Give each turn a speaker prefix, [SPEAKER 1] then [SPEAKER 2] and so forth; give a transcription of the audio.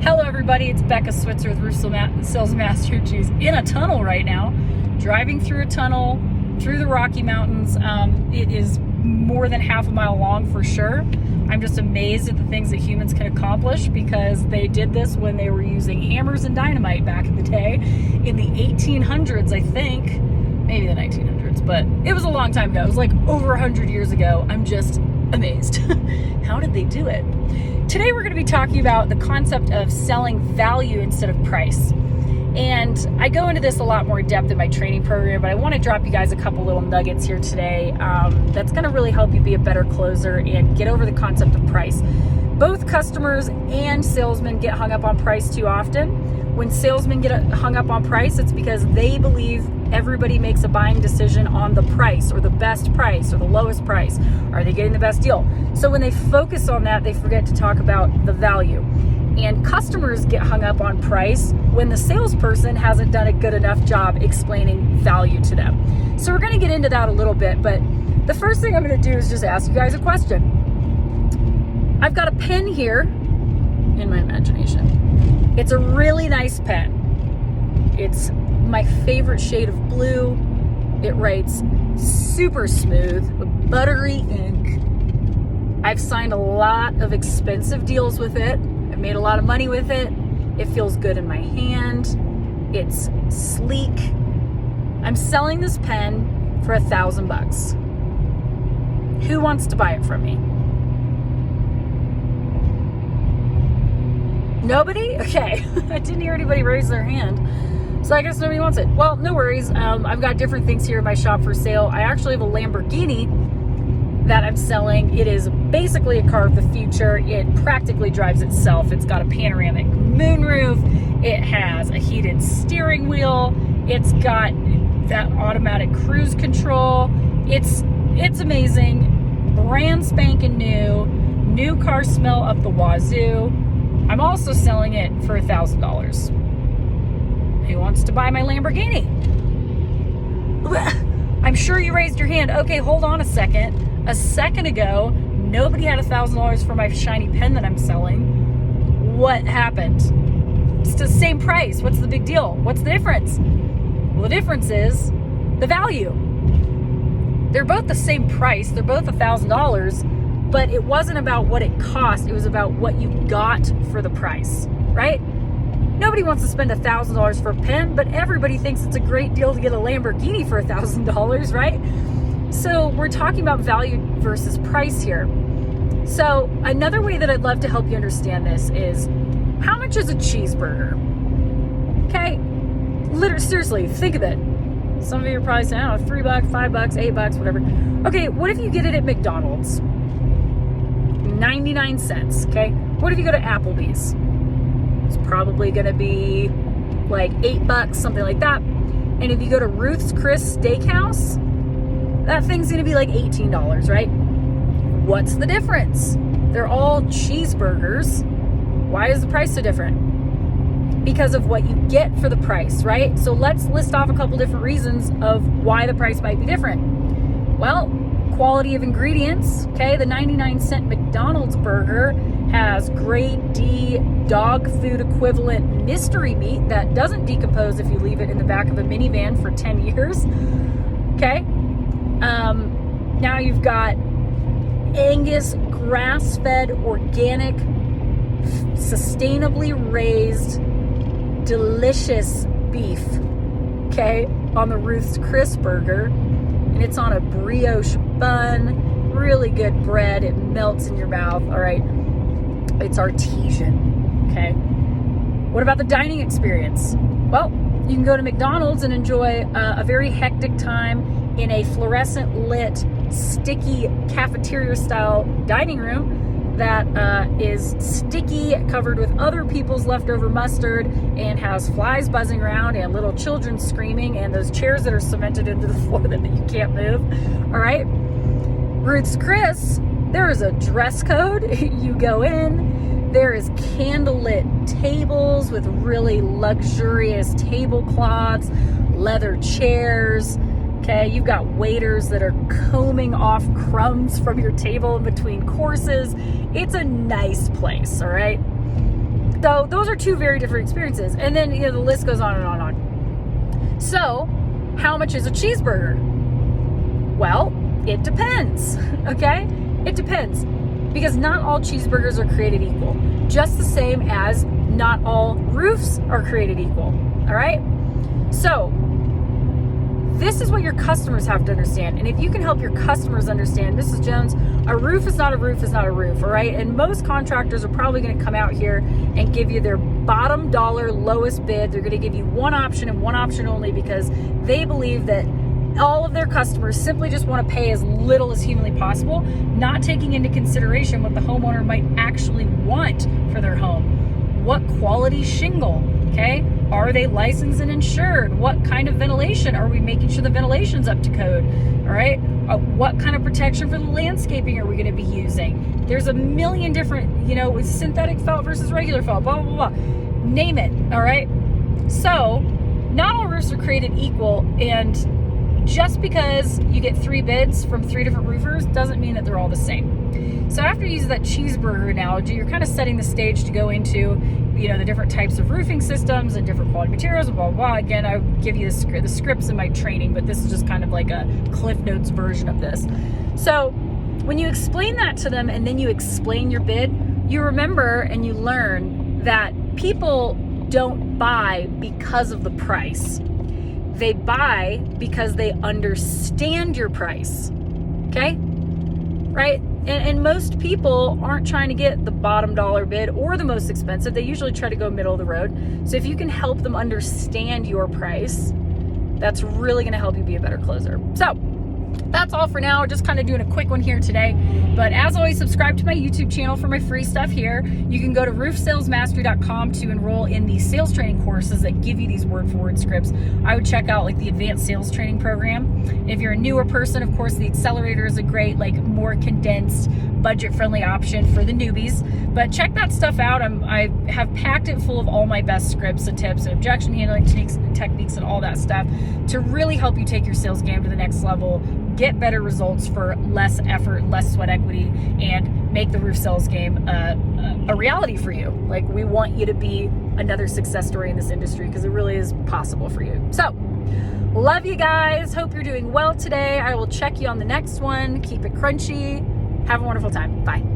[SPEAKER 1] Hello everybody, it's Becca Switzer with Roof Sales Master. She's in a tunnel right now, driving through a tunnel through the Rocky Mountains. It is more than half a mile long for sure. I'm just amazed at the things that humans can accomplish because they did this when they were using hammers and dynamite back in the day, in the 1800s, I think, maybe the 1900s, but it was a long time ago. It was like over 100 years ago. I'm just amazed. How did they do it? Today we're going to be talking about the concept of selling value instead of price. And I go into this a lot more in depth in my training program, but I want to drop you guys a couple little nuggets here today that's going to really help you be a better closer and get over the concept of price. Both customers and salesmen get hung up on price too often. When salesmen get hung up on price, it's because they believe everybody makes a buying decision on the price or the best price or the lowest price. Are they getting the best deal? So when they focus on that, they forget to talk about the value. And customers get hung up on price when the salesperson hasn't done a good enough job explaining value to them. So we're going to get into that a little bit, but the first thing I'm going to do is just ask you guys a question. I've got a pen here in my imagination. It's a really nice pen. It's my favorite shade of blue. It writes super smooth, buttery ink. I've signed a lot of expensive deals with it. I've made a lot of money with it. It feels good in my hand. It's sleek. I'm selling this pen for $1,000. Who wants to buy it from me? Nobody? Okay. I didn't hear anybody raise their hand. So I guess nobody wants it. Well, no worries. I've got different things here in my shop for sale. I actually have a Lamborghini that I'm selling. It is basically a car of the future. It practically drives itself. It's got a panoramic moonroof. It has a heated steering wheel. It's got that automatic cruise control. It's amazing. Brand spanking new. New car smell up the wazoo. I'm also selling it for $1,000. Who wants to buy my Lamborghini? I'm sure you raised your hand. Okay, hold on a second. A second ago, nobody had $1,000 for my shiny pen that I'm selling. What happened? It's the same price. What's the big deal? What's the difference? Well, the difference is the value. They're both the same price. They're both $1,000, but it wasn't about what it cost. It was about what you got for the price, right? Nobody wants to spend $1,000 for a pen, but everybody thinks it's a great deal to get a Lamborghini for $1,000, right? So we're talking about value versus price here. So another way that I'd love to help you understand this is, how much is a cheeseburger? Okay, seriously, think of it. Some of you are probably saying, oh, $3, $5, $8, whatever. Okay, what if you get it at McDonald's? 99 cents, okay? What if you go to Applebee's? It's probably gonna be like $8, something like that. And if you go to Ruth's Chris Steakhouse, that thing's gonna be like $18, right? What's the difference? They're all cheeseburgers. Why is the price so different? Because of what you get for the price, right? So let's list off a couple different reasons of why the price might be different. Well, quality of ingredients, okay? The 99-cent McDonald's burger has grade D dog food equivalent mystery meat that doesn't decompose if you leave it in the back of a minivan for 10 years, okay? Now you've got Angus grass-fed, organic, sustainably raised, delicious beef, okay, on the Ruth's Chris burger. And it's on a brioche bun, really good bread. It melts in your mouth, all right? It's artesian, okay? What about the dining experience? Well, you can go to McDonald's and enjoy a very hectic time in a fluorescent lit, sticky cafeteria-style dining room that is sticky, covered with other people's leftover mustard, and has flies buzzing around and little children screaming, and those chairs that are cemented into the floor that you can't move, all right? Ruth's Chris, there is a dress code. You go in, there is candlelit tables with really luxurious tablecloths, leather chairs, okay? You've got waiters that are combing off crumbs from your table in between courses. It's a nice place, all right? So those are two very different experiences. And then, the list goes on and on and on. So how much is a cheeseburger? Well, it depends, okay? It depends, because not all cheeseburgers are created equal, just the same as not all roofs are created equal, all right? So this is what your customers have to understand. And if you can help your customers understand, Mrs. Jones, a roof is not a roof is not a roof, all right? And most contractors are probably going to come out here and give you their bottom dollar lowest bid. They're going to give you one option and one option only, because they believe that all of their customers simply just want to pay as little as humanly possible, not taking into consideration what the homeowner might actually want for their home. What quality shingle, okay? Are they licensed and insured? What kind of ventilation? Are we making sure the ventilation's up to code? All right. What kind of protection for the landscaping are we going to be using? There's a million different, with synthetic felt versus regular felt, blah, blah, blah. Name it. All right. So not all roofs are created equal. And just because you get 3 bids from 3 different roofers doesn't mean that they're all the same. So after you use that cheeseburger analogy, you're kind of setting the stage to go into, the different types of roofing systems and different quality materials, blah, blah, blah. Again, I give you the scripts in my training, but this is just kind of like a Cliff Notes version of this. So when you explain that to them and then you explain your bid, you remember and you learn that people don't buy because of the price. They buy because they understand your price, okay? Right? And most people aren't trying to get the bottom dollar bid or the most expensive. They usually try to go middle of the road. So if you can help them understand your price, that's really going to help you be a better closer. So that's all for now. Just kind of doing a quick one here today. But as always, subscribe to my YouTube channel for my free stuff here. You can go to roofsalesmastery.com to enroll in the sales training courses that give you these word-for-word scripts. I would check out the advanced sales training program. If you're a newer person, of course, the accelerator is a great, more condensed, budget-friendly option for the newbies. But check that stuff out. I have packed it full of all my best scripts and tips and objection handling techniques and all that stuff to really help you take your sales game to the next level, get better results for less effort, less sweat equity, and make the roof sales game a reality for you. We want you to be another success story in this industry, because it really is possible for you. So, love you guys. Hope you're doing well today. I will check you on the next one. Keep it crunchy. Have a wonderful time. Bye.